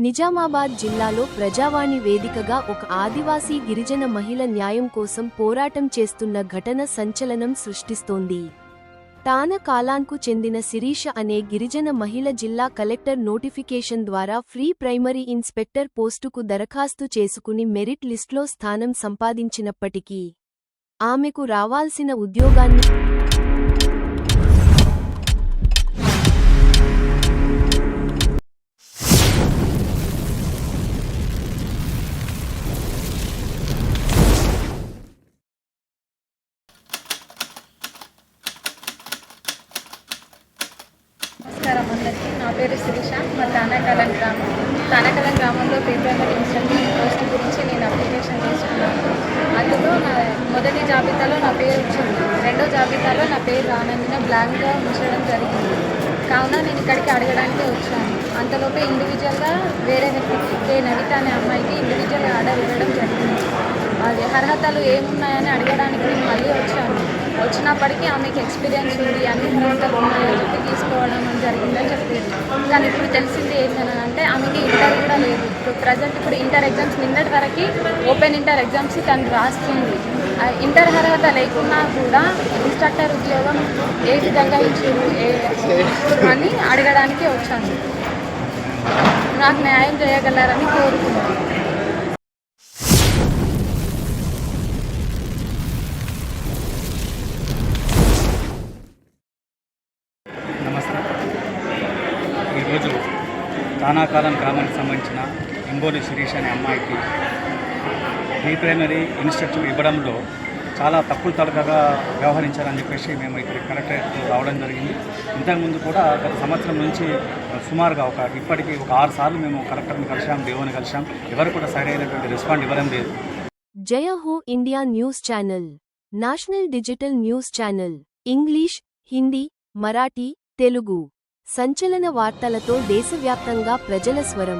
నిజామాబాద్ జిల్లాలో ప్రజావాణి వేదికగా ఒక ఆదివాసీ గిరిజన మహిళ న్యాయం కోసం పోరాటం చేస్తున్న ఘటన సంచలనం సృష్టిస్తోంది. తాన కాలాన్కు చెందిన శిరీష అనే గిరిజన మహిళ జిల్లా కలెక్టర్ నోటిఫికేషన్ ద్వారా ఫ్రీ ప్రైమరీ ఇన్స్పెక్టర్ పోస్టుకు దరఖాస్తు చేసుకుని మెరిట్ లిస్ట్లో స్థానం సంపాదించినప్పటికీ ఆమెకు రావాల్సిన ఉద్యోగాన్ని నమస్కారం అందరికీ. నా పేరు శిరీష. మా తానాకాలం గ్రామంలో ప్రీ ప్రైమరీ ఇన్స్ట్రక్టర్ పోస్ట్ గురించి నేను అప్లికేషన్ చేసుకున్నాను. అందులో నా మొదటి జాబితాలో నా పేరు వచ్చింది. రెండో జాబితాలో నా పేరు రానందున బ్లాంక్గా ఉంచడం జరిగింది. కావున నేను ఇక్కడికి అడగడానికి వచ్చాను. అంతలోపే ఇండివిజువల్గా వేరే వ్యక్తికి నవిత అనే అమ్మాయికి ఇండివిజువల్గా ఆర్డర్ ఇవ్వడం జరిగింది. అది అర్హతలు ఏమున్నాయని అడగడానికి నేను మళ్ళీ వచ్చాను. వచ్చినప్పటికీ ఆమెకి ఎక్స్పీరియన్స్ ఉంది, అన్ని అర్హతలు ఉన్నాయని చెప్పి తీసుకోవడం జరిగిందని చెప్పేది. కానీ ఇప్పుడు తెలిసింది ఏంటంటే ఆమెకి ఇంటర్ కూడా లేదు. ప్రజెంట్ ఇప్పుడు ఇంటర్ ఎగ్జామ్స్ నిన్నటి వరకు ఓపెన్ ఇంటర్ ఎగ్జామ్స్ తను రాస్తుంది. ఇంటర్ అర్హత లేకున్నా కూడా ఇన్స్ట్రక్టర్ ఉద్యోగం ఏ విధంగా ఇచ్చారు అని అడగడానికి వచ్చాను. నాకు న్యాయం చేయగలరని కోరుతున్నాను. నమస్తే. ఈరోజు తానాకాలం గ్రామానికి సంబంధించిన ఎంబోలి శిరీష్ అనే అమ్మాయికి ప్రీ ప్రైమరీ ఇన్స్ట్రక్టర్ ఇవ్వడంలో చాలా తప్పులు తడకగా వ్యవహరించారని చెప్పేసి మేము ఇక్కడ కలెక్టరేట్ రావడం జరిగింది. ఇంతకుముందు కూడా గత సంవత్సరం నుంచి సుమారుగా ఇప్పటికీ ఒక 6 సార్లు మేము కలెక్టర్ని కలిసాం, డిఓని కలిసాం. ఎవరు కూడా సరైనటువంటి రెస్పాండ్ ఇవ్వడం లేదు. జయ హో India news channel, national digital news channel, English, Hindi, Marathi, Telugu సంచలన వార్తలతో దేశవ్యాప్తంగా ప్రజల స్వరం.